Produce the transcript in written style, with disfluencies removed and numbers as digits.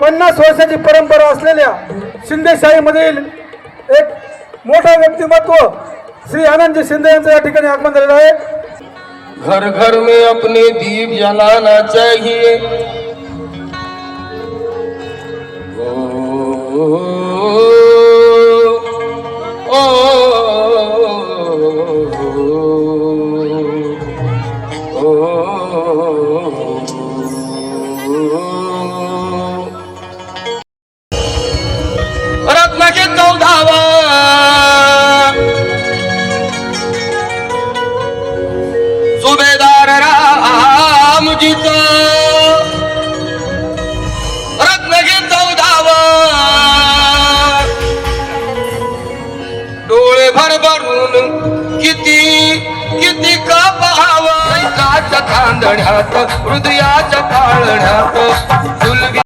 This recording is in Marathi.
50 वर्षाची परंपरा असलेल्या शिंदेशाहीमधील एक मोठा व्यक्तिमत्व श्री आनंदजी शिंदे यांचं या ठिकाणी आगमन झालेलं आहे। घर घर में अपने दीप जलाना चाहिए। रत्नाचे 14वा सुभेदार रामजीचा रत्नाचे 14वा डोळे भरभरून किती का पाहावं काच्या तांदण्यात हृदयाच्या पाळण्यात